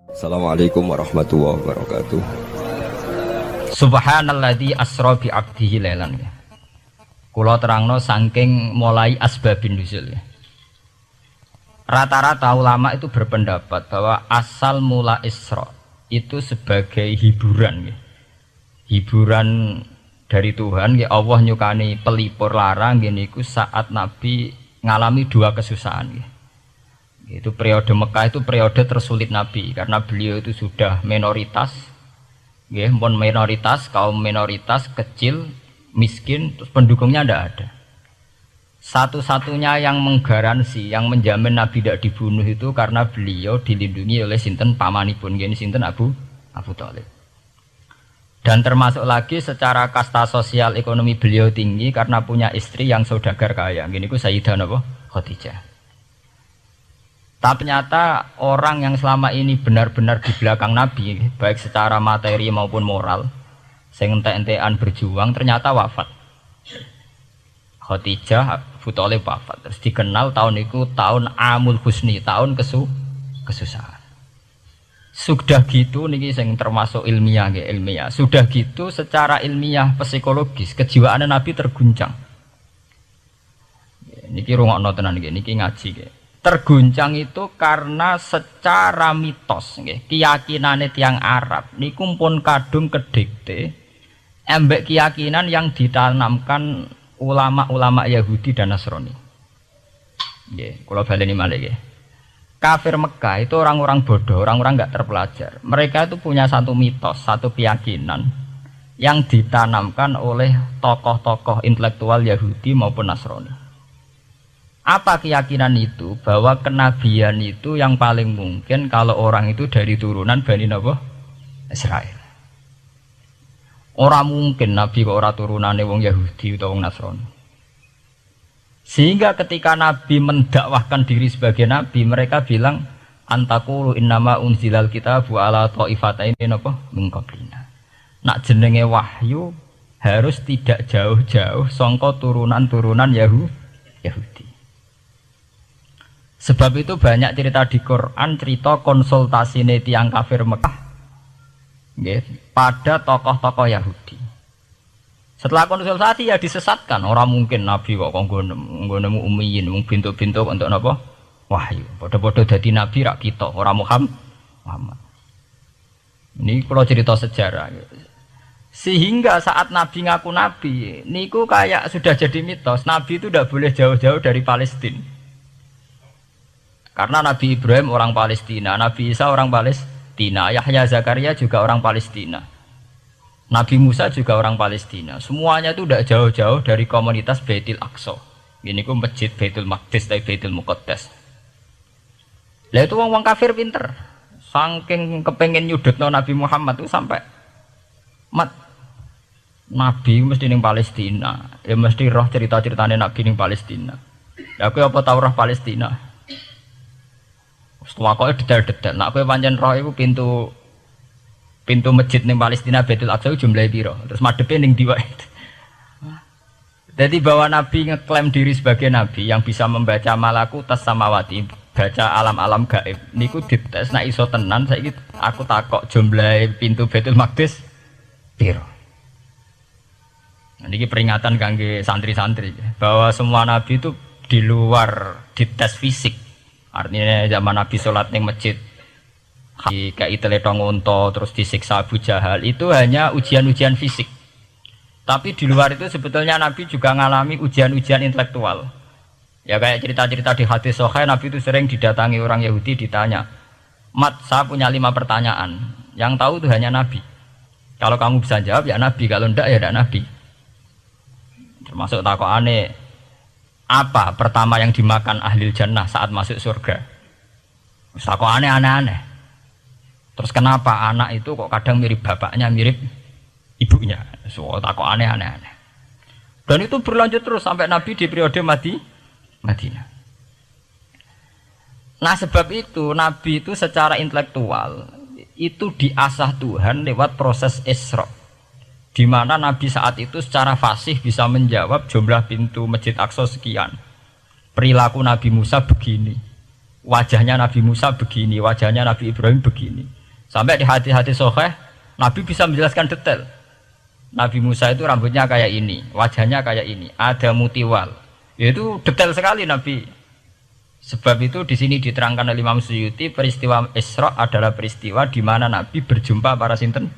Assalamualaikum warahmatullahi wabarakatuh. Subhanalladzi asra bi 'abdihi lailan. Kula terangno saking mulai asbabun nuzul. Rata-rata ulama itu berpendapat bahwa asal mula Isra itu sebagai hiburan. Hiburan dari Tuhan, Allah nyukani pelipur larang niku saat Nabi ngalami dua kesusahan. Itu periode Mekah itu periode tersulit Nabi karena beliau itu sudah minoritas. Minoritas, kaum minoritas kecil, miskin, terus pendukungnya tidak ada. Satu-satunya yang menggaransi, yang menjamin Nabi tidak dibunuh itu karena beliau dilindungi oleh sinten pamanipun, gini sinten Abu Thalib. Dan termasuk lagi secara kasta sosial ekonomi beliau tinggi karena punya istri yang saudagar kaya. Gini ku Sayyidah Khadijah. Tapi ternyata orang yang selama ini benar-benar di belakang Nabi, baik secara materi maupun moral, sing entek-entekan berjuang, ternyata wafat. Khadijah Abu Thalib wafat. Terus dikenal tahun itu tahun Amul Husni, tahun kesusahan. Sudah gitu niki sing termasuk ilmiah. Sudah gitu secara ilmiah psikologis kejiwaan Nabi terguncang. Niki rungokno tenan niki ngaji terguncang itu karena secara mitos keyakinane tiang Arab niku pun kadung kedikte embek keyakinan yang ditanamkan ulama-ulama Yahudi dan Nasrani. Nggih, kula baleni malih nggih. Kafir Mekah itu orang-orang bodoh, orang-orang enggak terpelajar. Mereka itu punya satu mitos, satu keyakinan yang ditanamkan oleh tokoh-tokoh intelektual Yahudi maupun Nasrani. Apa keyakinan itu? Bahwa kenabian itu yang paling mungkin kalau orang itu dari turunan Bani Israel. Orang mungkin Nabi kok ora turunane wong Yahudi atau wong Nasrani. Sehingga ketika Nabi mendakwahkan diri sebagai Nabi, mereka bilang antakulu innama unzilal kitabu ala ta'ifataini min qablina. Nak jenenge wahyu harus tidak jauh-jauh sangka turunan-turunan Yahudi. Sebab itu banyak cerita di Quran, cerita konsultasi tiang kafir Mekah pada tokoh-tokoh Yahudi. Setelah konsultasi ya disesatkan. Orang mungkin Nabi kok nemu ummiyin, mung bintuk-bintuk untuk napa? Wahyu. Padha-padha dadi nabi rak kita, orang Muhammad. Ini kalau cerita sejarah. Sehingga saat Nabi ngaku Nabi, niku kayak sudah jadi mitos. Nabi itu tidak boleh jauh-jauh dari Palestina. Karena Nabi Ibrahim orang Palestina, Nabi Isa orang Palestina, Yahya Zakaria juga orang Palestina, Nabi Musa juga orang Palestina. Semuanya itu tidak jauh-jauh dari komunitas Baitul Aqsa. Ini ku masjid Baitul Maqdis atau Baitul Muqaddas. Lah itu wong kafir pinter, saking kepengen nyudutno Nabi Muhammad itu sampai Nabi mesti ning Palestina, ya mesti roh cerita-ceritane Nabi ning Palestina. Ya aku apa tau roh Palestina? Setelah kau detail-detail, nak kau pancen roh itu pintu masjid ning Palestina Baitul Aqsa jumlahnya piro, terus madhepe ning ndi wae. Jadi bahwa Nabi ngeklaim diri sebagai Nabi yang bisa membaca malakutas samawati, baca alam-alam gaib, niku dites nak iso tenan. Saiki aku takok jumlah pintu Baitul Maqdis piro. Niki peringatan kangge santri-santri bahwa semua Nabi itu di luar dites fisik. Artinya zaman Nabi sholat ning masjid kayak teletong unta terus disiksa Abu Jahal itu hanya ujian-ujian fisik. Tapi di luar itu sebetulnya Nabi juga mengalami ujian-ujian intelektual. Ya kayak cerita-cerita di hadis sahih, Nabi itu sering didatangi orang Yahudi ditanya, "Mat, saya punya 5 pertanyaan. Yang tahu itu hanya Nabi. Kalau kamu bisa jawab ya Nabi, kalau enggak ya tidak Nabi." Termasuk takokane, apa pertama yang dimakan ahli jannah saat masuk surga? Takokane aneh-aneh. Terus kenapa anak itu kok kadang mirip bapaknya, mirip ibunya? So, takok aneh-aneh. Dan itu berlanjut terus sampai Nabi di periode Madinah. Nah sebab itu Nabi itu secara intelektual itu diasah Tuhan lewat proses Isra, di mana Nabi saat itu secara fasih bisa menjawab jumlah pintu Masjid Aqsa sekian. Perilaku Nabi Musa begini, wajahnya Nabi Musa begini, wajahnya Nabi Ibrahim begini. Sampai di hati-hati sahih Nabi bisa menjelaskan detail. Nabi Musa itu rambutnya kayak ini, wajahnya kayak ini, ada mutiwal. Itu detail sekali Nabi. Sebab itu di sini diterangkan oleh Imam Suyuti, peristiwa Isra adalah peristiwa di mana Nabi berjumpa para sinten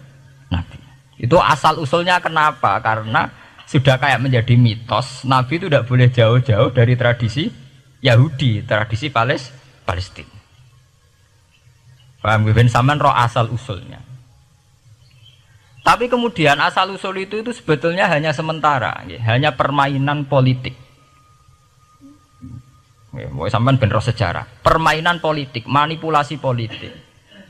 Nabi. Itu asal usulnya kenapa? Karena sudah kayak menjadi mitos, Nabi itu tidak boleh jauh-jauh dari tradisi Yahudi, tradisi Palestina. Paham ben sampean roh asal usulnya. Tapi kemudian asal usul itu sebetulnya hanya sementara, hanya permainan politik. Mau sampean ben roh sejarah, permainan politik, manipulasi politik.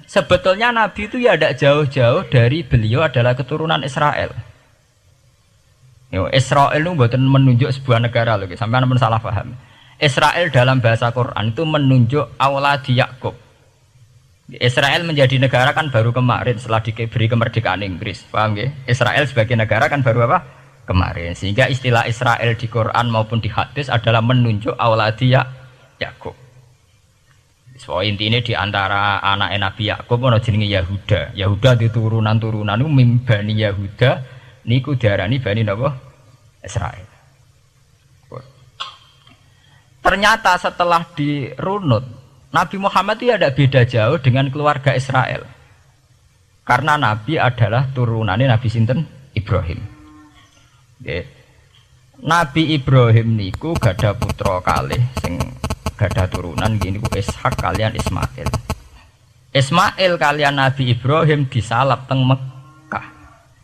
Sebetulnya Nabi itu ya tidak jauh-jauh dari beliau adalah keturunan Israel. Israel itu bukan menunjuk sebuah negara loh, sampean pun salah paham. Israel dalam bahasa Quran itu menunjuk auladi Yakub. Israel menjadi negara kan baru kemarin setelah diberi kemerdekaan Inggris, paham ya? Israel sebagai negara kan baru apa? Kemarin. Sehingga istilah Israel di Quran maupun di hadis adalah menunjuk auladi Yakub. So intinya di antara anak Nabi Yakub ana jenenge Yahuda. Yahuda di turunan-turunan niku mimbani Yahuda niku diarani bani napa? Israel. Ternyata setelah dirunut Nabi Muhammad itu tidak beda jauh dengan keluarga Israel. Karena Nabi adalah turunannya Nabi sinten Ibrahim. Nabi Ibrahim niku gada putra kalih sing gada turunan gini ku Ishak kalian Ismail. Ismail kalian Nabi Ibrahim disalap teng Mekah.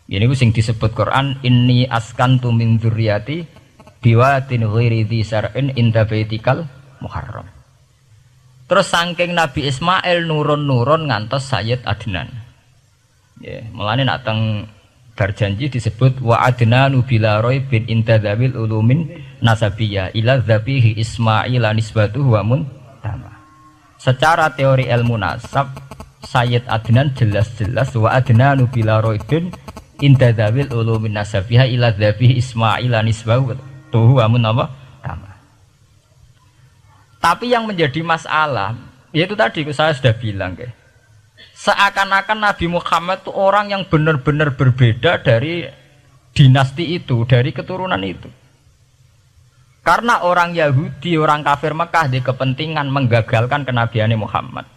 Gini ku sing disebut Quran inni askantu min dzurriyyati biwatin ghairi dzar'in inda baitikal muharram. Terus saking Nabi Ismail nurun-nurun ngantos Sayyid Adnan. Ya, mulane nak teng berjanji disebut wa adnanu bila raibin intadzawil ulumin nasabiyah ila dzabihi Ismail nisbatuhu wa muntama. Secara teori ilmu nasab Sayyid Adnan jelas-jelas wa adnanu bila raibin intadzawil ulumin nasabiyah ila dzabihi Ismail nisbatuhu wa muntama. Tapi yang menjadi masalah, yaitu tadi saya sudah bilang, seakan-akan Nabi Muhammad itu orang yang benar-benar berbeda dari dinasti itu, dari keturunan itu. Karena orang Yahudi, orang kafir Mekah di kepentingan menggagalkan kenabian Muhammad,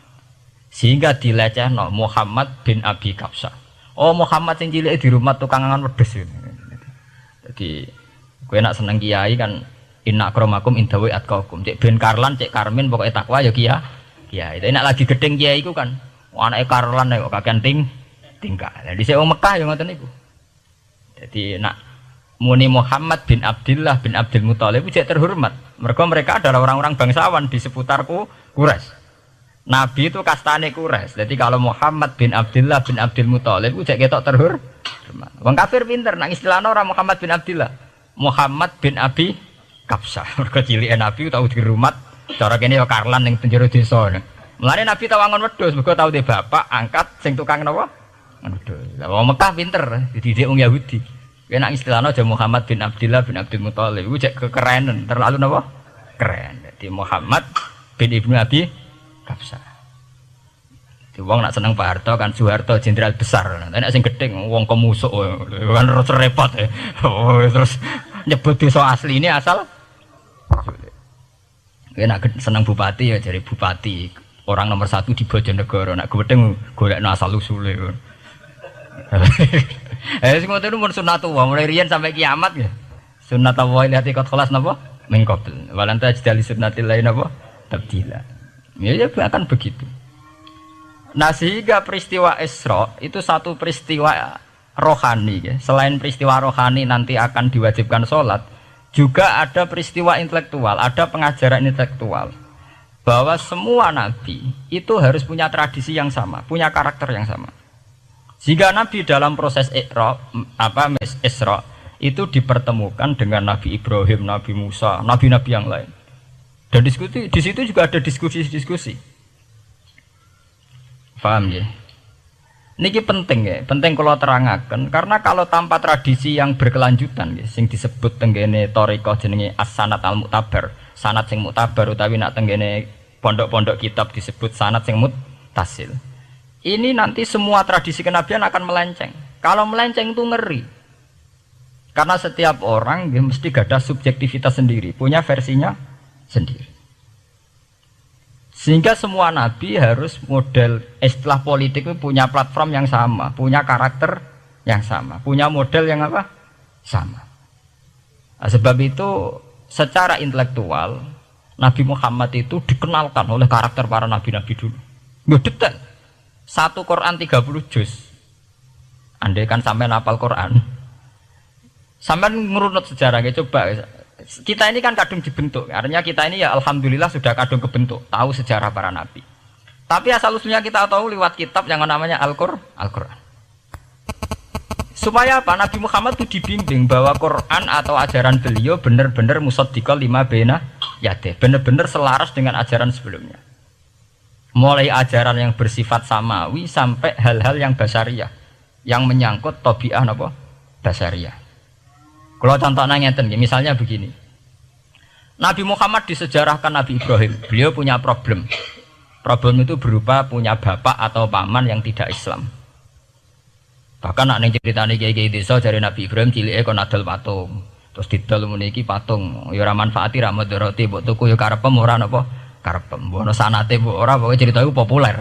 sehingga dilecehno Muhammad bin Abi Kabsah. Oh Muhammad yang cilik di rumah tukang angan wedes. Jadi, gue nak seneng kiai kan. Inna akromakum indawi atqakum. Cek Ben Karlan, cek Karmin pokoknya takwa ya kia. Ya, itu enak lagi gedeng kiai iku kan. Anake Karlan kok kakean tingkah. Lah dhisik wong Mekah ya ngoten niku. Jadi nak muni Muhammad bin Abdullah bin Abdul Muthalib cek terhormat. Mereka adalah orang-orang bangsawan di seputar Quraisy. Nabi itu kastane Quraisy. Jadi kalau Muhammad bin Abdullah bin Abdul Muthalib cek ketok terhormat. Wong kafir pinter nang istilahna ora Muhammad bin Abdullah. Muhammad bin Abi Kabsah, mereka cilik Nabi tahu dirumat, cara kene ya Karlan yang penjara desa. Mulane Nabi tahu angon wedhus, mereka tahu de bapak angkat sing tukang napa? Wedhus. Lah wong Mekah pinter, dididik wong Yahudi. Nek istilahna aja Muhammad bin Abdullah bin Abdul Muthalib, iku cek kekerenan, terlalu napa? Keren. Jadi Muhammad bin Ibnu Abi Kabsah. Di wong nak seneng Pak Harto kan Soeharto jenderal besar. Nek sing gedeng wong kemusuk kan repot. Oh, terus nyebut desa asli ini asal nak seneng bupati ya jadi bupati orang nomor 1 di Bojonegoro nak gedeng golekno asal usule. Sing ngoten mun sunatullah mulai riyen sampai kiamat ya. Sunatullah ilati qad khalas napa? Min qabl. Walanta jali sunnatil lain napa? Tabdila. Ya akan begitu. Nah sehingga peristiwa Isra itu satu peristiwa rohani ya. Selain peristiwa rohani nanti akan diwajibkan sholat, juga ada peristiwa intelektual, ada pengajaran intelektual bahwa semua nabi itu harus punya tradisi yang sama, punya karakter yang sama. Jika nabi dalam proses Isra itu dipertemukan dengan Nabi Ibrahim, Nabi Musa, nabi-nabi yang lain. Dan diskusi di situ juga ada diskusi-diskusi. Paham ya? Niki penting ya, penting kalau terangaken karena kalau tanpa tradisi yang berkelanjutan ya, sing disebut tenggene thariqah jenenge as-sanad al-mu'tabar, sanad sing mu'tabar utawi nak tenggene pondok-pondok kitab disebut sanad sing muttasil. ini nanti semua tradisi kenabian akan melenceng. Kalau melenceng itu ngeri. Karena setiap orang dia mesti gada subjektivitas sendiri, punya versinya sendiri. Sehingga semua nabi harus model istilah politik itu punya platform yang sama, punya karakter yang sama, punya model yang apa? Sama. Nah, sebab itu secara intelektual Nabi Muhammad itu dikenalkan oleh karakter para nabi-nabi dulu. Nggak detail. Satu Quran 30 juz. Andai kan sampai hafal Quran. Sampai ngurunut sejarahnya coba. Kita ini kan kadung dibentuk. Artinya kita ini ya alhamdulillah sudah kadung kebentuk, tahu sejarah para nabi. Tapi asal usulnya kita tahu lewat kitab yang namanya Al-Quran. Supaya apa? Nabi Muhammad itu dibimbing bahwa Quran atau ajaran beliau benar-benar musaddiqal lima baina yadeh, benar-benar selaras dengan ajaran sebelumnya. Mulai ajaran yang bersifat samawi sampai hal-hal yang basariyah, yang menyangkut tabiah apa? Basariyah. Kalau contohnya ngeten, misalnya begini. Nabi Muhammad disejarahkan Nabi Ibrahim, beliau punya problem. Problem itu berupa punya bapak atau paman yang tidak Islam. Bahkan nak neng ceritane kiai-kiai desa dari Nabi Ibrahim cilike kon adol patung. Terus didol muni iki patung, ya ora manfaati ra mudarati, mbok tuku ya karepem ora napa karepem. Mbok ono sanate mbok ora, pokoke cerita iku populer.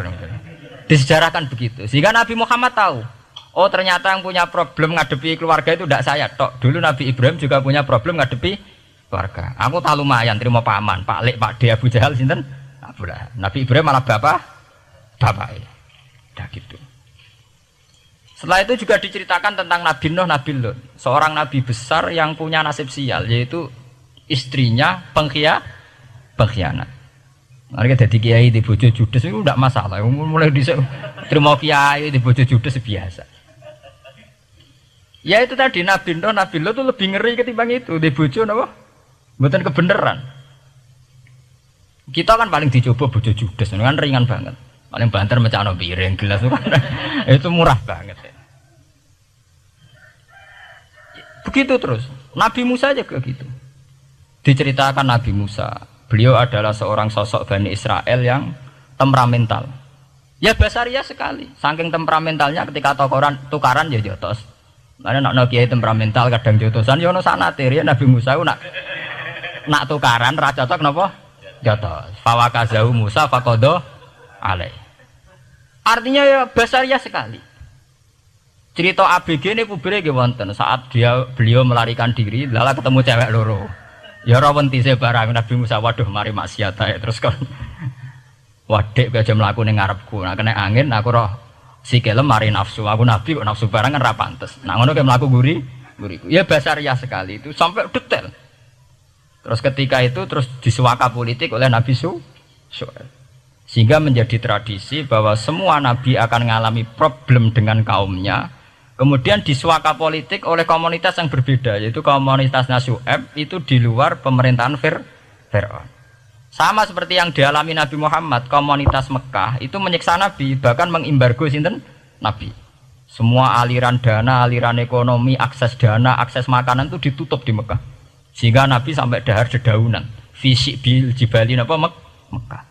Disejarahkan begitu. Sehingga Nabi Muhammad tahu, oh ternyata yang punya problem ngadepi keluarga itu tidak saya tok. Dulu Nabi Ibrahim juga punya problem ngadepi keluarga. Aku tak lumayan terima paman, Pak Lek, Pak De, Abu Jahal sinten? Abu Lahab. Nabi Ibrahim malah bapaknya. Dah gitu. Setelah itu juga diceritakan tentang Nabi Nuh, Nabi Lut, seorang nabi besar yang punya nasib sial, yaitu istrinya pengkhianat. Mereka jadi kiai di bojo judes itu tidak masalah, mulai terima kiai di bojo judes biasa. Ya itu tadi Nabi Nuh, Nabi Lut itu lebih ngeri ketimbang itu di bojo apa? Bukan kebenaran. Kita kan paling dicoba bojo judes, kan ringan banget. Paling banter macam piring gelas itu murah banget ya. Begitu terus Nabi Musa juga gitu. Diceritakan Nabi Musa, beliau adalah seorang sosok Bani Israel yang temperamental. Ya basariah sekali. Saking temperamentalnya ketika tukaran ya jotos. Karena nak kiai temperamental kadang jotosan ya ono sanate ya Nabi Musa nak tukaran ra cocok napa jotos. Fawakazahu Musa faqada alai. Artinya ya basariah sekali. Cerita ABG ini kubire nggih wonten saat beliau melarikan diri lala ketemu cewek loro. Ya ora wenti se barang Nabi Musa, waduh mari maksiat ae terus kon. Wadek aja mlaku ning ngarepku. Nah kena angin aku roh sikile mari nafsu. Aku nabi kok nafsu barang kan ra pantes. Nah ngono ke mlaku guriku. Ya basariah sekali itu sampai detail. Terus ketika itu terus disuaka politik oleh Nabi Syuaib. Sehingga menjadi tradisi bahwa semua nabi akan mengalami problem dengan kaumnya. Kemudian disuaka politik oleh komunitas yang berbeda, yaitu komunitas Syuaib itu di luar pemerintahan Fir'aun. Sama seperti yang dialami Nabi Muhammad, komunitas Mekah itu menyiksa Nabi, bahkan mengimbargo sinten Nabi. Semua aliran dana, aliran ekonomi, akses dana, akses makanan itu ditutup di Mekah. Sehingga Nabi sampai dahar dedaunan, fisik bil jibali apa Mekah.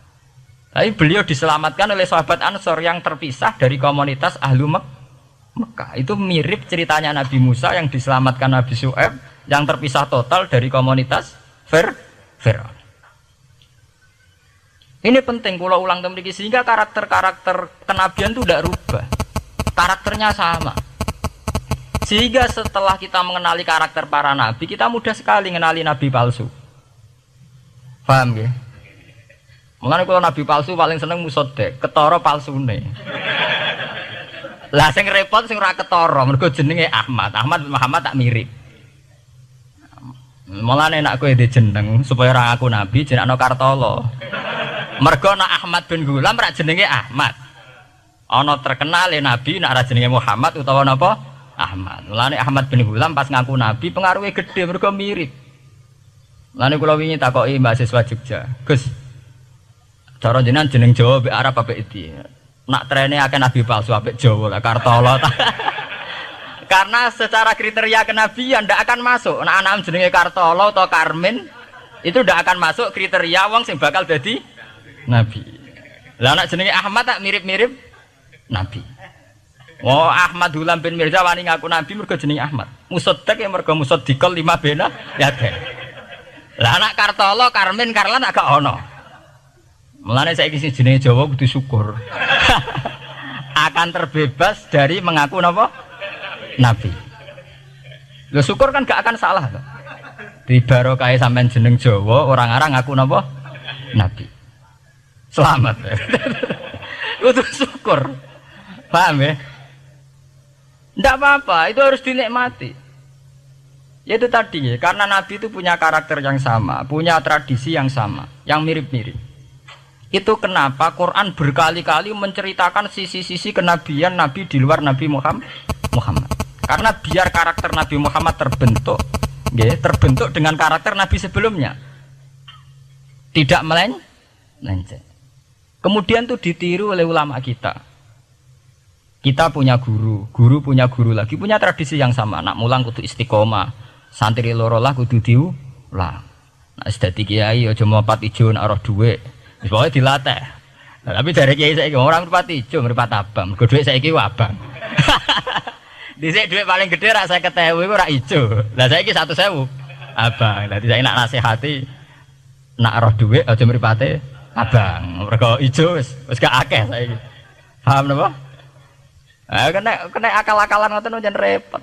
Tapi beliau diselamatkan oleh sahabat Ansor yang terpisah dari komunitas Ahlu Mekah. Itu mirip ceritanya Nabi Musa yang diselamatkan Nabi Syuaib yang terpisah total dari komunitas Fir'aun. Ini penting kalau ulang temriki sehingga karakter-karakter kenabian itu tidak rubah. Karakternya sama. Sehingga setelah kita mengenali karakter para nabi, kita mudah sekali mengenali nabi palsu. Paham ya? Mulane kalau nabi palsu paling seneng musodek, ketara palsune. Lah sing repot sing ora ketara, mergo jenenge Ahmad. Ahmad Muhammad tak mirip. Mulane nek kowe jeneng supaya ora ngaku nabi jenengno Kartolo. Mergo nek Ahmad bin Gulam rak jenenge Ahmad. Ana terkenal nabi nek ora jenenge Muhammad utawa napa? Ahmad. Mulane Ahmad bin Gulam pas ngaku nabi pengaruhe gede mergo mirip. Mulane kula wingi takoki mahasiswa Jogja, Gus, cara jenengan jeneng Jawa mbek Arab apa iki? Nak trene akeh nabi palsu apik Jawa lah Kartolo. Karena secara kriteria kenabian ndak akan masuk. Nek anak jenenge Kartolo atau Karmin itu ndak akan masuk kriteria wong sing bakal jadi nabi. Lah anak jenenge Ahmad tak mirip-mirip nabi. Oh Ahmad Hulam bin Mirza wani ngaku nabi mergo jenenge Ahmad. Musaddiq ya mergo musaddiqal lima bena ya teh. Lah anak Kartolo, Karmin, Karlan agak ono. Mulane saiki sing jenenge Jawa kudu syukur. Akan terbebas dari mengaku napa? Nabi. Lho syukur kan gak akan salah to. Di barokah sampean jeneng Jawa orang-orang ngaku napa? Nabi. Selamat. Kudu syukur. Paham ya? Ndak apa-apa, itu harus dinikmati. Ya itu tadi ya, karena Nabi itu punya karakter yang sama, punya tradisi yang sama, yang mirip-mirip. Itu kenapa Quran berkali-kali menceritakan sisi-sisi kenabian Nabi di luar Nabi Muhammad. Karena biar karakter Nabi Muhammad terbentuk, ya, terbentuk dengan karakter Nabi sebelumnya. Tidak melenceng. Kemudian itu ditiru oleh ulama kita. Kita punya guru punya guru lagi, punya tradisi yang sama. Nak mulang kudu istiqomah, santri loro lah kudu diulang. Nah, sedati kiai aja mripat ijo nak roh dhuwit. Wis pokoke dilatih. Nah, tapi dari kiai saiki orang mripat ijo, mripat abang. Mergo dhuwit saiki abang. Dhisik dhuwit paling gedhe rak 50.000 iku rak ijo. Lah saiki 100.000 abang. Dadi saiki nak nasihati nak roh dhuwit aja mripate abang. Mergo ijo wis gak akeh saiki. Paham napa? Kena akal-akalan ngoten jan repot.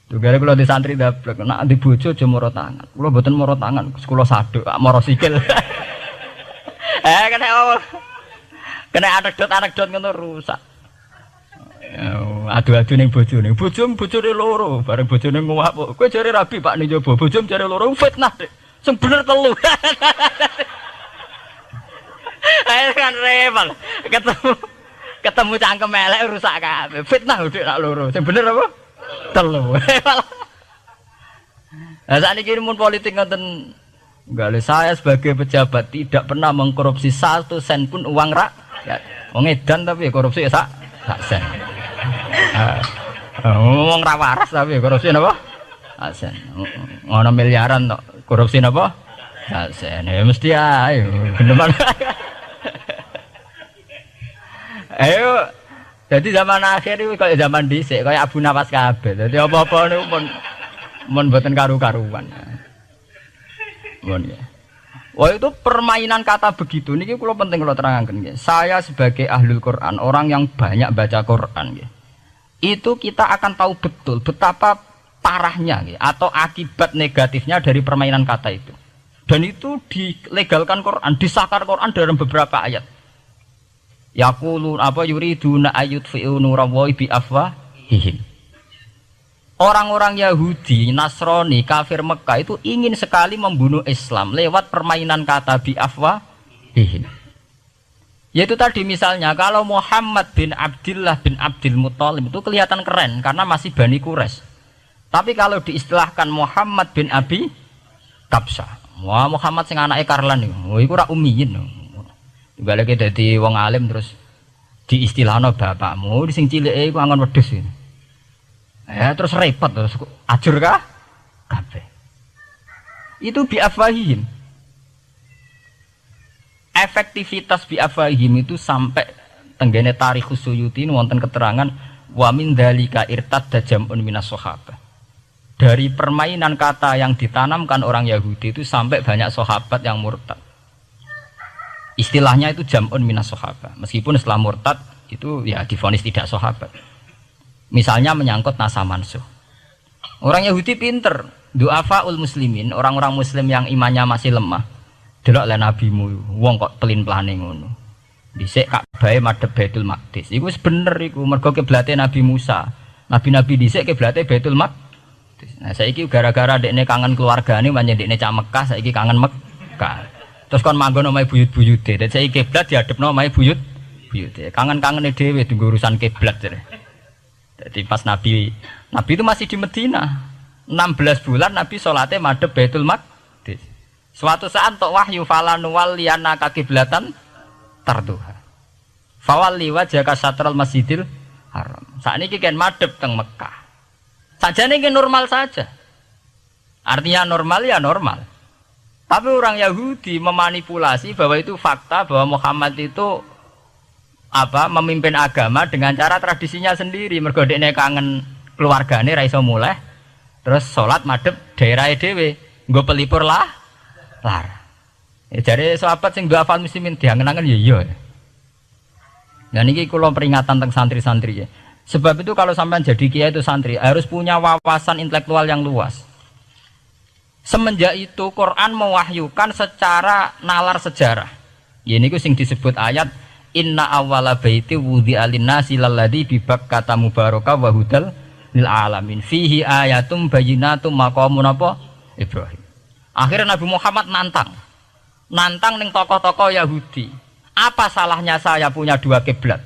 Tugare kula di santri dablek, nek di bojo aja moro tangan. Kula mboten moro tangan, kula saduk, moro sikil. Kena anekdot ngono rusak. Adu-adu ning bojone. Bojone loro, bareng bojone nguwak. Kowe jare rabi Pak ning jaba, bojom jare loro fitnah, Dik. Sing bener telu. Ayo kan repot. Ketemu cangkem elek rusak kabeh. Fitnah udah nak loro. Sing bener apa? Telu. Lah sakniki mun politik ngoten enggak, saya sebagai pejabat tidak pernah mengkorupsi 1 sen pun uang rakyat. Wong edan tapi korupsi ya sak sen. Wong ra waras tapi korupsi napa? Sak sen. Ngono miliaran tok. Korupsi napa? Sak sen. Ya mesti ae. Geneman. Ayo, jadi zaman akhir itu kayak zaman dhisik, kayak Abu Nawas kabeh. Jadi apa-apa niku mun mboten karu-karuan. Mun ya. Wah itu permainan kata begitu niki kula penting kula terangaken nggih. Saya sebagai ahlul Quran, orang yang banyak baca Quran nggih. Itu kita akan tahu betul betapa parahnya nggih atau akibat negatifnya dari permainan kata itu. Dan itu dilegalkan Quran, disahkan Quran dalam beberapa ayat. Yaqulu apa yuriduna ayutfi'u nurallahi bi afwahihim. Orang-orang Yahudi, Nasrani, kafir Mekah itu ingin sekali membunuh Islam lewat permainan kata bi afwahihim. Yaitu tadi misalnya kalau Muhammad bin Abdullah bin Abdul Muthalib itu kelihatan keren karena masih Bani Quraisy. Tapi kalau diistilahkan Muhammad bin Abi Kabsah, wah Muhammad sing anake Karlan iku ora ummiyin. Balik dadi wong alim terus diistilahno bapakmu sing cilike iku angon wedhus. Terus repot terus ajur kah? Kabeh. Itu biafwahihim. Efektivitas biafwahihim itu sampai tenggene Tarikhus Suyuti wonten keterangan wa min dzalika irtadda jam'un minas sahabah. Dari permainan kata yang ditanamkan orang Yahudi itu sampai banyak sahabat yang murtad. Istilahnya itu jam'un minas sahabah. Meskipun setelah murtad itu ya divonis tidak sahabat. Misalnya menyangkut nasa mansuh. Orang Yahudi pinter, du'afaul muslimin, orang-orang muslim yang imannya masih lemah. Delok le nabimu, wong kok pelin-pelane ngono. Dhisik Ka'bah madhep Baitul Maqdis. Iku wis bener iku, mergo kiblate Nabi Musa. Nabi-nabi dhisik kiblate Baitul Maqdis. Nah, saiki gara-gara dekne kangen keluargane manjen dekne cak Mekah, saiki kangen Mekah. Terus kon manggon omahe buyut-buyute. Dadi saiki kiblat dihadepno omahe buyut-buyute. Kangen-kangene dhewe tunggu urusan kiblat jare. Jadi pas Nabi itu masih di Medina. 16 bulan Nabi salate madhep Baitul Maqdis. Suatu saat tok wahyu falan walliyana kiblatan tarduha. Fawalli wajhaka satral Masjidil Haram. Sakniki kan madhep teng Mekah. Sajane iki normal saja. Artinya normal ya normal. Tapi orang Yahudi memanipulasi bahwa itu fakta bahwa Muhammad itu memimpin agama dengan cara tradisinya sendiri. Mergo dekne kangen keluargane ra iso muleh. Terus salat madhep daerahe dhewe, nggo pelipur lar. Ya jare sahabat sing hafal muslimin diangen-angen ya iya. Nah niki kula peringatan tentang santri-santri ya. Sebab itu kalau sampean jadi kiai itu santri harus punya wawasan intelektual yang luas. Semenjak itu Quran mewahyukan secara nalar sejarah. Ya niku sing disebut ayat inna awwala baiti wudi'a lin-nasi lalladzi bi Bakkata mubaraka wa hudal lil alamin fihi ayatum bayyinatum maqamun apa Ibrahim. Akhirnya Nabi Muhammad nantang ning tokoh-tokoh Yahudi. Apa salahnya saya punya dua kiblat?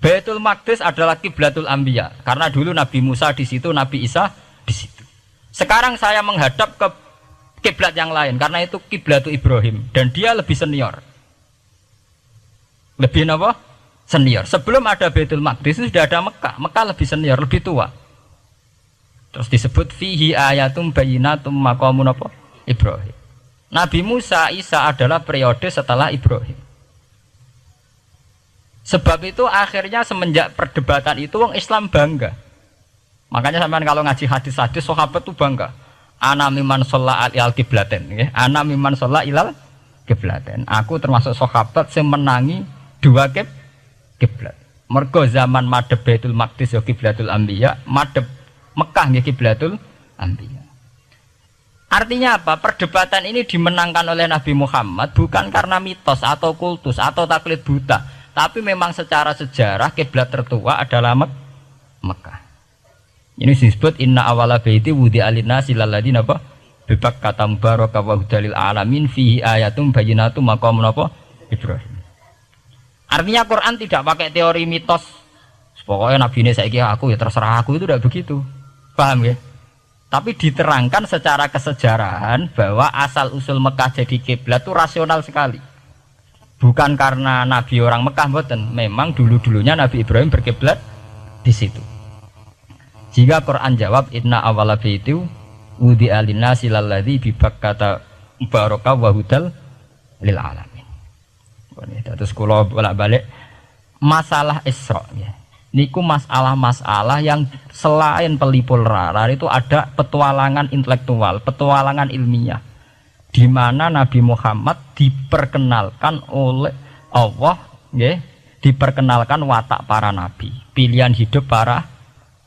Baitul Maqdis adalah kiblatul anbiya karena dulu Nabi Musa di situ, Nabi Isa di situ. Sekarang saya menghadap ke kiblat yang lain karena itu kiblatul Ibrahim dan dia lebih senior. Lebih apa? Senior. Sebelum ada Baitul Maqdis itu sudah ada Mekah. Mekah lebih senior, lebih tua. Terus disebut fihi ayatum bayyinatum maqamun apa? Ibrahim. Nabi Musa, Isa adalah periode setelah Ibrahim. Sebab itu akhirnya semenjak perdebatan itu orang Islam bangga. Makanya sampean kalau ngaji hadis-hadis sahabat itu bangga. Ana mimman sholla ilal qiblaten, ya. Ana mimman sholla ilal qiblaten. Aku termasuk sahabat yang menangi dua kiblat. Mergo zaman madhep Baitul Maqdis ya kiblatul anbiya, madhep Mekah nggih kiblatul anbiya. Artinya apa? Perdebatan ini dimenangkan oleh Nabi Muhammad bukan karena mitos atau kultus atau taklid buta, tapi memang secara sejarah kiblat tertua adalah Mekah. Ini disebut inna awala baiti wudi'a lin-nasi lalladzi napa bi Bakkata mubaraka wa hudalil alamin fihi ayatum bayyinatum maqamun apa Ibrahim. Artinya Quran tidak pakai teori mitos. Pokoknya Nabi ini saiki aku ya terserah aku, itu tidak begitu. Paham ya? Tapi diterangkan secara kesejarahan bahwa asal usul Mekah jadi kiblat itu rasional sekali. Bukan karena Nabi orang Mekah mboten, memang dulu-dulunya Nabi Ibrahim berkiblat di situ. Jika Quran jawab inna awwala baiti wudi'a lin-nasi lalladzi bi Bakkata mubaraka wa hudal lil alamin. Terus kula bolak-balik masalah Isra ya. Niku masalah-masalah yang selain pelipur lara itu ada petualangan intelektual, petualangan ilmiah, di mana Nabi Muhammad diperkenalkan oleh Allah, ya, diperkenalkan watak para nabi, pilihan hidup para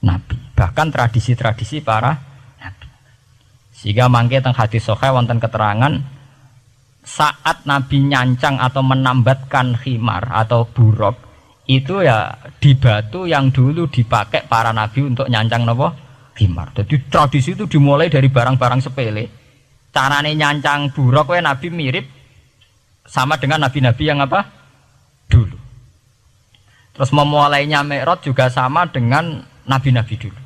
nabi, bahkan tradisi-tradisi para nabi. Sehingga mangke teng hadis sahih wonten keterangan saat Nabi nyancang atau menambatkan khimar atau buruk itu ya di batu yang dulu dipakai para nabi untuk nyancang nopo khimar. Jadi tradisi itu dimulai dari barang-barang sepele. Carane nyancang buruk we nabi mirip sama dengan nabi-nabi yang apa dulu. Terus memulainya Mi'raj juga sama dengan nabi-nabi dulu.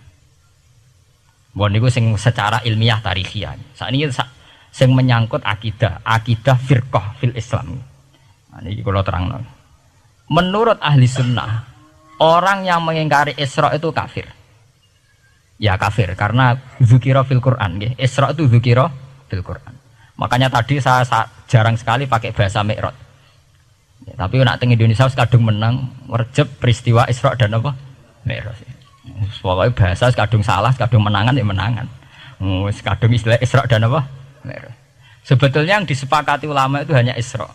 Bon niku sing secara ilmiah tarikhiyah. Saat ini sing menyangkut akidah firqah fil Islam. Nah niki kula terangno. Menurut ahli sunnah, orang yang mengingkari Isra itu kafir. Ya kafir, karena dzukira fil Quran. Isra itu dzukira fil Quran. Makanya tadi saya jarang sekali pakai bahasa Mi'raj. Ya, tapi nak teng Indonesia kadung menang, merjep peristiwa Isra dan apa? Mi'raj. Pokoknya bahasa kadung salah, kadung menangan ya menangan. Kadung istilah Isra dan apa? Mi'raj. Sebetulnya yang disepakati ulama itu hanya Isra.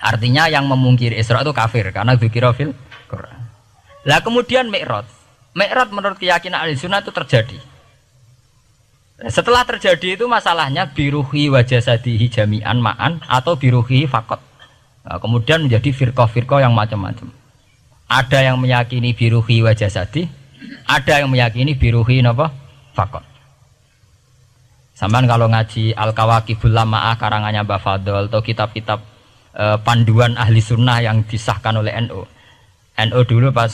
Artinya yang memungkiri Isra itu kafir karena dzikra fil Quran. Lah kemudian Mi'raj menurut keyakinan ahli sunnah itu terjadi. Setelah terjadi itu masalahnya biruhi wa jasadihi jami'an ma'an atau biruhi faqat. Nah, kemudian menjadi firqah-firqah yang macam-macam. Ada yang meyakini biruhi wa jasadi, ada yang meyakini biruhi napa faqat. Sampeyan kalau ngaji Al-Kawakibul Lama'ah karangannya Mbah Fadl atau kitab-kitab panduan ahli sunnah yang disahkan oleh NU. NU dulu pas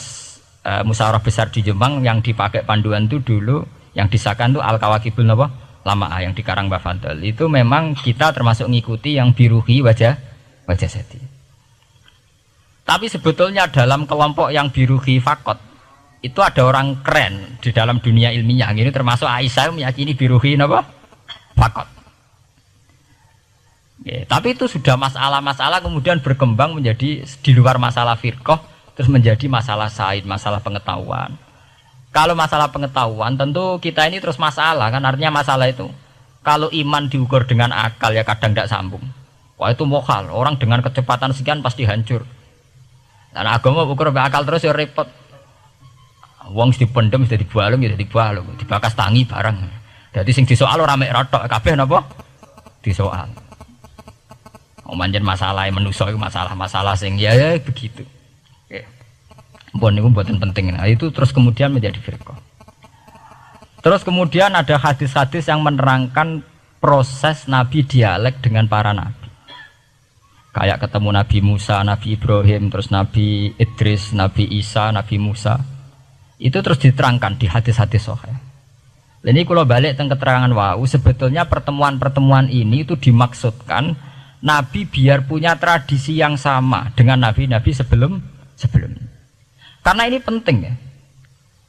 musyawarah besar di Jemang yang dipakai panduan itu dulu yang disahkan itu Al-Kawakibul Lama'ah yang dikarang Mbah Fadl. Itu memang kita termasuk ngikuti yang biruhi wajah seti. Tapi sebetulnya dalam kelompok yang biruhi fakot itu ada orang keren di dalam dunia ilmiah. Ini termasuk Aisyah meyakini biruhi fakot. Ya, tapi itu sudah masalah-masalah kemudian berkembang menjadi di luar masalah firqah, terus menjadi masalah said, masalah pengetahuan. Kalau masalah pengetahuan tentu kita ini terus masalah kan, artinya masalah itu kalau iman diukur dengan akal ya kadang tidak sambung. Wah itu mokal, orang dengan kecepatan sekian pasti hancur. Dan agama ukur akal terus ya repot. Wong dipendem sudah dibalung ya dibalung, dibakas tangi barang. Jadi sing disoal ora mek rotok kabeh napa? Disoal. Manjen masalah manusia itu masalah-masalah sing ya begitu. Oke. Mbon niku mboten penting. Nah, itu terus kemudian menjadi firqah. Terus kemudian ada hadis-hadis yang menerangkan proses Nabi dialek dengan para nabi. Kayak ketemu Nabi Musa, Nabi Ibrahim, terus Nabi Idris, Nabi Isa, Nabi Musa. Itu terus diterangkan di hadis-hadis sahih. Ini kalau balik tentang keterangan wau, sebetulnya pertemuan-pertemuan ini itu dimaksudkan Nabi biar punya tradisi yang sama dengan nabi-nabi sebelumnya. Karena ini penting ya.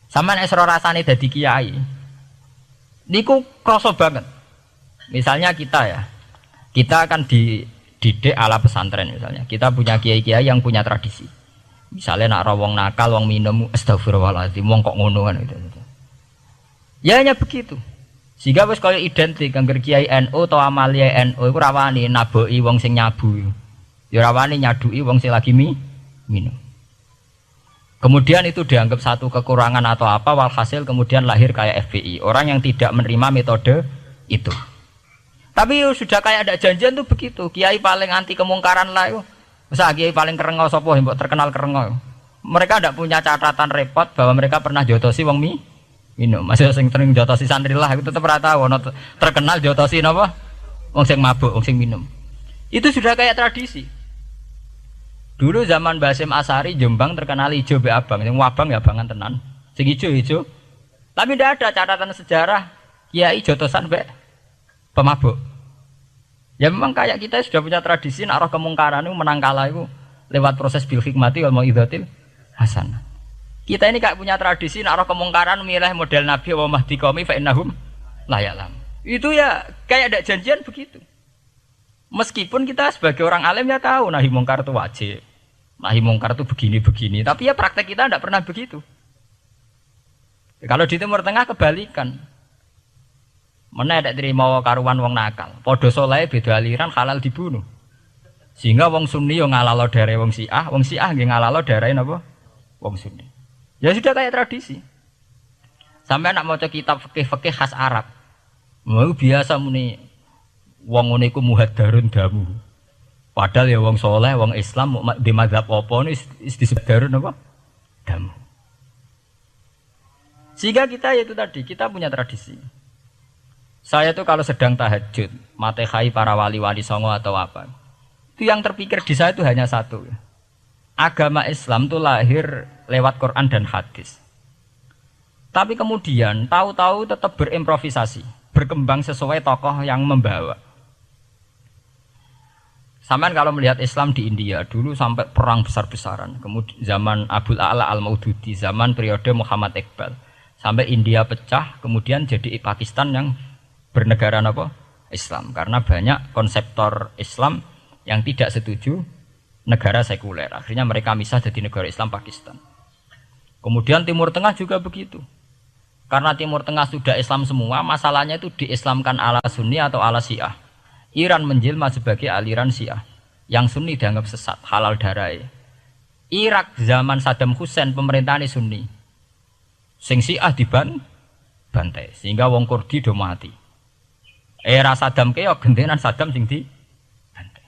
Sama nek sira rasane dadi kiai. Niku kroso banget. Misalnya kita ya. Kita akan dididik ala pesantren misalnya. Kita punya kiai-kiai yang punya tradisi. Misalnya nak rawong nakal, wong minum astagfirullahaladzim, wong kok ngono kan gitu. Ya hanya begitu. Sehingga wis kaya identik angger kiai NU atau amalia NU iku rawani naboki wong sing nyabu. Ya rawani nyaduki wong sing lagi minum. Kemudian itu dianggap satu kekurangan atau apa, walhasil kemudian lahir kayak FPI, orang yang tidak menerima metode itu. Tapi sudah kayak ada janjian tuh begitu. Kiai paling anti kemungkaran lah itu. Masa kiai paling kerengo sapa mbok terkenal kerengo. Mereka tidak punya catatan repot bahwa mereka pernah jotosi wong minum. Masih sing sering jotosi santri lah itu tetep ora tau ono terkenal jotosi napa? Wong sing mabuk, wong sing minum. Itu sudah kayak tradisi. Dulu zaman Basim Asari Jombang terkenal ijo be abang, sing wabang ya abangan tenan. Sing ijo. Tapi tidak ada catatan sejarah kiai jotosan be pemabuk. Ya memang kayak kita sudah punya tradisi nak roh kemungkaran itu menang kalah itu lewat proses bil hikmati wal mau'izatil hasanah. Kita ini kayak punya tradisi nak roh kemungkaran milih model Nabi wa mahdi qaumi fa innahum la ya'lam. Itu ya kayak ada janjian begitu. Meskipun kita sebagai orang alim ya tahu nahi mungkar itu wajib. Nahi mungkar itu begini-begini, tapi ya praktek kita tidak pernah begitu. Kalau di Timur Tengah kebalikan. Mana ada terima karuan wong nakal. Podo soleh beda aliran halal dibunuh. Sehingga wong Sunni yo ngalalo daerah wong Syiah nggih ngalalo daerah napa? Wong Sunni. Ya sudah kayak tradisi. Sampai nak maca kitab fikih khas Arab. Mau biasa muni wong ngene iku muhaddarun damu. Padahal ya wong soleh, wong Islam di mazhab apa ini disebut darun apa? Damu. Sehingga kita itu tadi, kita punya tradisi. Saya tuh kalau sedang tahajud, matehai para wali-wali songo atau apa, itu yang terpikir di saya itu hanya satu. Agama Islam itu lahir lewat Quran dan hadis. Tapi kemudian tahu-tahu tetap berimprovisasi, berkembang sesuai tokoh yang membawa. Sampai kalau melihat Islam di India dulu sampai perang besar-besaran, kemudian zaman Abul A'la Al-Maududi, zaman periode Muhammad Iqbal, sampai India pecah, kemudian jadi Pakistan yang bernegara apa? Islam, karena banyak konseptor Islam yang tidak setuju negara sekuler. Akhirnya mereka misah jadi negara Islam Pakistan. Kemudian Timur Tengah juga begitu. Karena Timur Tengah sudah Islam semua, masalahnya itu diislamkan ala Sunni atau ala Syiah. Iran menjelma sebagai aliran Syiah. Yang Sunni dianggap sesat, halal darah. Irak zaman Saddam Hussein pemerintahan Sunni. Sing Syiah dibantai, sehingga wong Kurdi do mati. Era Saddam keok gentenan Saddam sing dibantai.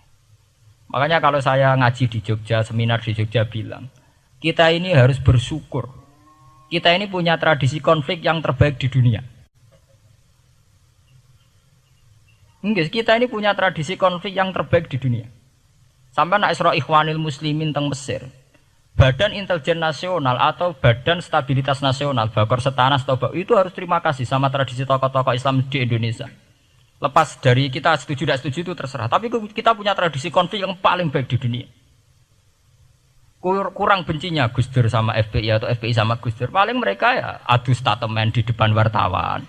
Makanya kalau saya ngaji di Jogja, seminar di Jogja bilang, kita ini harus bersyukur. Kita ini punya tradisi konflik yang terbaik di dunia. Enggak, kita ini punya tradisi konflik yang terbaik di dunia. Sampai nak Isra Ikhwanil Muslimin teng Mesir, Badan Intelijen Nasional atau Badan Stabilitas Nasional, Bakor Setanas atau itu harus terima kasih sama tradisi tokoh-tokoh Islam di Indonesia. Lepas dari kita setuju tidak setuju itu terserah. Tapi kita punya tradisi konflik yang paling baik di dunia. Kurang bencinya Gus Dur sama FPI atau FPI sama Gus Dur. Paling mereka ya adu statement di depan wartawan.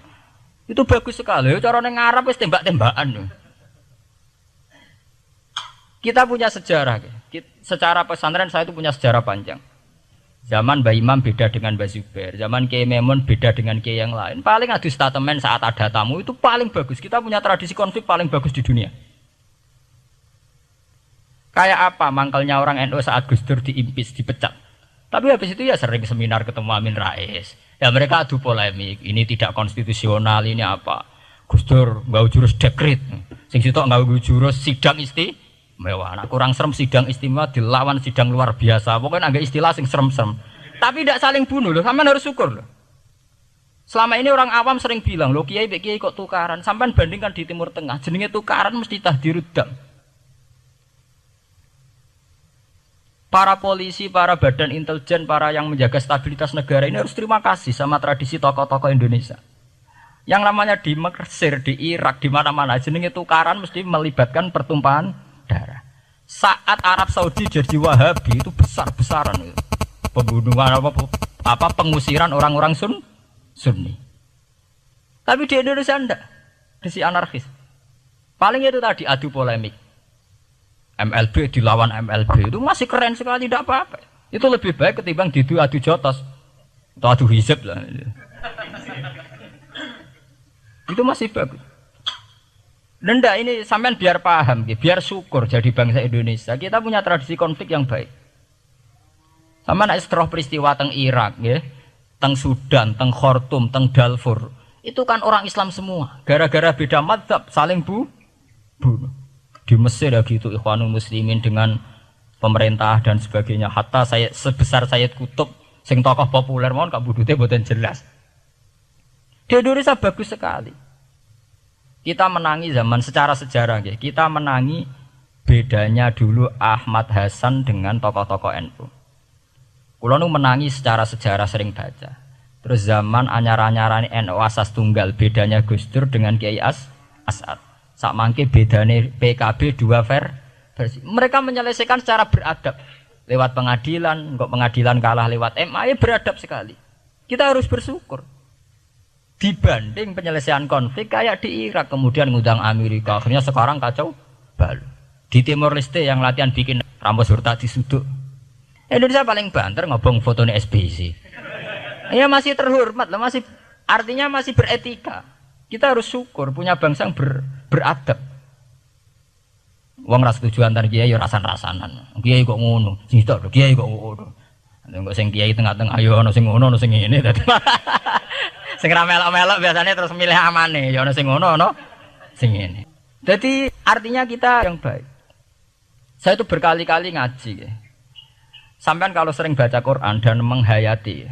Itu bagus sekali. Cara nang Arab wis tembak-tembakan. Kita punya sejarah. Secara pesantren saya itu punya sejarah panjang. Zaman Mbah Imam beda dengan Mbah Zubair, zaman Kiai Memun beda dengan Kiai yang lain. Paling adu statement saat ada tamu itu paling bagus. Kita punya tradisi konflik paling bagus di dunia. Kayak apa mangkalnya orang NU saat Gus Dur diimpis, dipecat. Tapi habis itu ya sering seminar ketemu Amin Rais. Ya mereka adu polemik, ini tidak konstitusional, ini apa. Gus Dur nggak jurus dekret. Sing sitok nggak jurus sidang mewah, nah, kurang serem sidang istimewa dilawan sidang luar biasa. Pokoknya agak istilah sing serem-serem. Tapi tidak saling bunuh loh, sampean harus syukur loh. Selama ini orang awam sering bilang, loh kiai kok tukaran. Sampean bandingkan di Timur Tengah, jenenge tukaran mesti tahdirudam. Para polisi, para badan intelijen, para yang menjaga stabilitas negara ini harus terima kasih sama tradisi tokoh-tokoh Indonesia. Yang namanya di Mesir, di Irak, di mana-mana jenenge tukaran mesti melibatkan pertumpahan darah. Saat Arab Saudi jadi Wahabi itu besar-besaran itu. Pembunuhan apa pengusiran orang-orang Sunni. Tapi di Indonesia enggak. Desi anarkis. Paling itu tadi adu polemik. MLB dilawan MLB itu masih keren sekali, tidak apa-apa. Itu lebih baik ketimbang adu jotos atau adu hizib lah. Itu masih bagus. Nenda ini sampean biar paham, biar syukur jadi bangsa Indonesia. Kita punya tradisi konflik yang baik. Sama nak setelah peristiwa teng Irak, teng Sudan, teng Khartoum, teng Darfur, itu kan orang Islam semua. Gara-gara beda mazhab saling bunuh. Di Mesir ya gitu, Ikhwanul Muslimin dengan pemerintah dan sebagainya. Hatta saya sebesar Sayyid Qutb, sing tokoh populer mohon kabudute boten jelas. Di Indonesia bagus sekali. Kita menangi zaman secara sejarah, kita menangi bedanya dulu Ahmad Hasan dengan tokoh-tokoh NU. Kulo nu menangi secara sejarah sering baca. Terus zaman anyar-anyarane NU asas tunggal, bedanya Gus Dur dengan Kiai As'ad. Sak mangke bedane PKB dua versi. Mereka menyelesaikan secara beradab. Lewat pengadilan, kok pengadilan kalah lewat MA, beradab sekali. Kita harus bersyukur. Dibanding penyelesaian konflik kayak di Irak, kemudian ngundang Amerika, akhirnya sekarang kacau balu. Di Timor Leste yang latihan bikin Ramos Hurta disuduk, Indonesia paling banter ngobong fotonya SBC. Ya masih terhormat lah, masih artinya masih beretika. Kita harus syukur punya bangsa yang beradab. Wong ras tujuan antar kiai ya rasan-rasanan. Kiai kok ngono, sing tok kiai kok ngono. Engko sing kiai tengah-tengah ayo ono sing ngono ono sing ngene dadi. Sing ra melok-melok biasanya terus milih amane, ya ono sing ngono ono sing ngene. Jadi artinya kita yang baik. Saya itu berkali-kali ngaji. Sampean kalau sering baca Quran dan menghayati,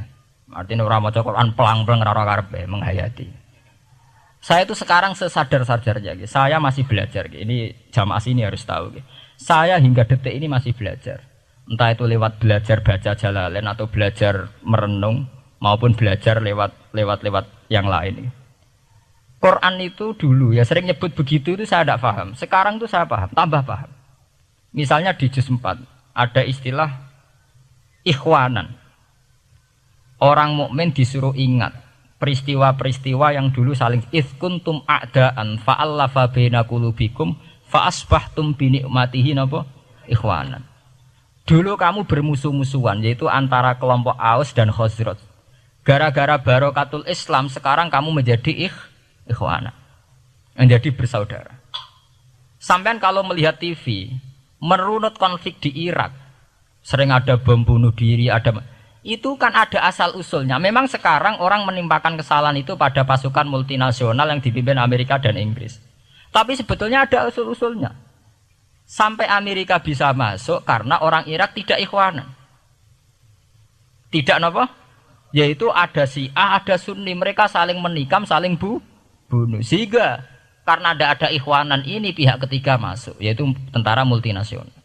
artinya ora maca Quran pelang-pelang ora karepe, menghayati. Saya itu sekarang sesadar-sadarnya, saya masih belajar. Ini jamaah sini harus tahu. Saya hingga detik ini masih belajar. Entah itu lewat belajar baca Jalalain atau belajar merenung maupun belajar lewat yang lain. Quran itu dulu ya sering nyebut begitu itu saya tidak paham. Sekarang itu saya paham, tambah paham. Misalnya di juz 4 ada istilah ikhwanan. Orang mukmin disuruh ingat peristiwa-peristiwa yang dulu saling kuntum a'daan fa'allafa baina qulubikum fa asbahtum bi ni'matihi napa ikhwanan. Dulu kamu bermusuh-musuhan yaitu antara kelompok Aus dan Khazraj. Gara-gara barokatul Islam sekarang kamu menjadi ikhwana. Menjadi bersaudara. Sampean kalau melihat TV merunut konflik di Irak, sering ada bom bunuh diri, itu kan ada asal usulnya. Memang sekarang orang menimpakan kesalahan itu pada pasukan multinasional yang dipimpin Amerika dan Inggris. Tapi sebetulnya ada usul-usulnya. Sampai Amerika bisa masuk karena orang Irak tidak ikhwanan. Tidak apa? Yaitu ada Syiah, ada Sunni, mereka saling menikam, saling bunuh. Sehingga karena ada ikhwanan ini pihak ketiga masuk, yaitu tentara multinasional.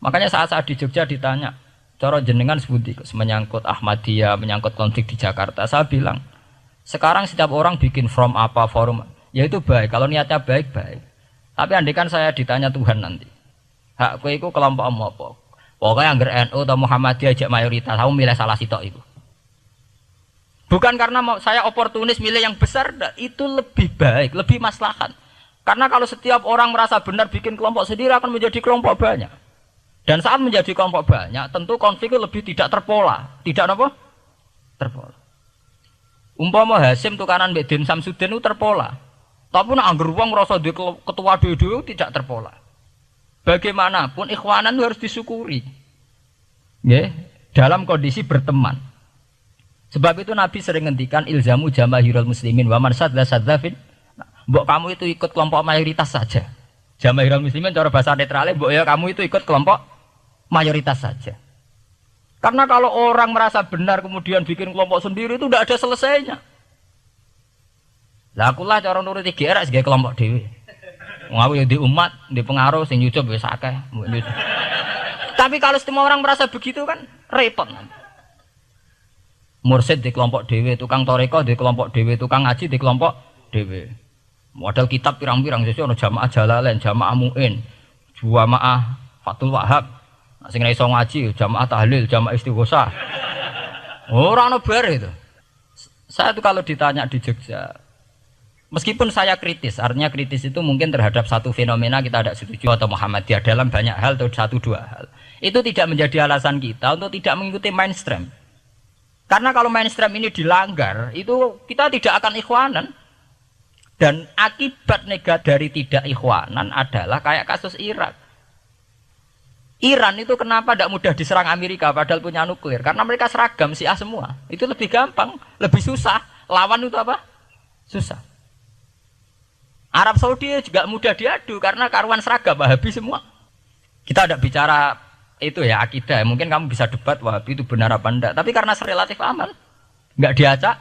Makanya saat di Jogja ditanya, cara jenengan sebuti menyangkut Ahmadiyah, menyangkut konflik di Jakarta, saya bilang, sekarang setiap orang bikin from apa forum, yaitu baik, kalau niatnya baik-baik. Tapi andaikan saya ditanya Tuhan nanti, hak kowe iku kelompok apa? Pokoknya anggar NU atau Muhammadiyah ajak mayoritas, kamu milih salah sitok itu. Bukan karena saya oportunis milih yang besar, itu lebih baik, lebih maslahat. Karena kalau setiap orang merasa benar bikin kelompok sendiri akan menjadi kelompok banyak. Dan saat menjadi kelompok banyak, tentu konflik lebih tidak terpola. Tidak apa? Terpola. Umpama Hasim tukaran mbek Den Samsudin itu terpola. Tapi nek angger wong ngrasa duwe ketua dhewe tidak terpola. Bagaimanapun ikhwanan harus disyukuri. Nggih, dalam kondisi berteman. Sebab itu Nabi sering ngendikan ilzamu jamaahirul muslimin wa man sadza sadzafin. Mbok kamu itu ikut kelompok mayoritas saja. Jamaahirul muslimin cara bahasa netralnya mbok ya kamu itu ikut kelompok mayoritas saja. Karena kalau orang merasa benar kemudian bikin kelompok sendiri itu tidak ada selesainya. Lah akulah cara nuruti GR sebagai kelompok dhewe. Wong aku ya di umat, di pengaruh sing nyucup wis akeh. Tapi kalau semua orang merasa begitu kan repot. Mursid di kelompok dhewe, tukang toreko di kelompok dhewe, tukang ngaji di kelompok dhewe. Modal kitab pirang-pirang sesuk ana jamaah Jalalain, jamaah Muin, jamaah Fathul Wahab. Sing ora iso ngaji jamaah tahlil, jamaah istighosah. Ora ono bar itu. Saya tuh kalau ditanya di Jogja, meskipun saya kritis, artinya kritis itu mungkin terhadap satu fenomena kita tidak setuju atau Muhammadiyah dalam banyak hal atau satu dua hal. Itu tidak menjadi alasan kita untuk tidak mengikuti mainstream. Karena kalau mainstream ini dilanggar, itu kita tidak akan ikhwanan. Dan akibat negatif dari tidak ikhwanan adalah kayak kasus Irak. Iran itu kenapa tidak mudah diserang Amerika padahal punya nuklir? Karena mereka seragam Syiah semua. Itu lebih gampang, lebih susah. Lawan itu apa? Susah. Arab Saudi juga mudah diadu karena karuan seragam Wahabi semua. Kita tidak bicara itu ya akidah. Mungkin kamu bisa debat Wahabi itu benar apa enggak. Tapi karena relatif aman, nggak diacak.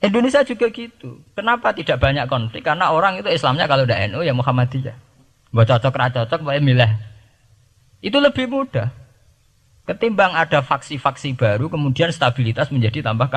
Indonesia juga gitu. Kenapa tidak banyak konflik? Karena orang itu Islamnya kalau udah NU ya Muhammadiyah. Buat cocok cocok, boleh milih. Itu lebih mudah. Ketimbang ada faksi-faksi baru, kemudian stabilitas menjadi tambah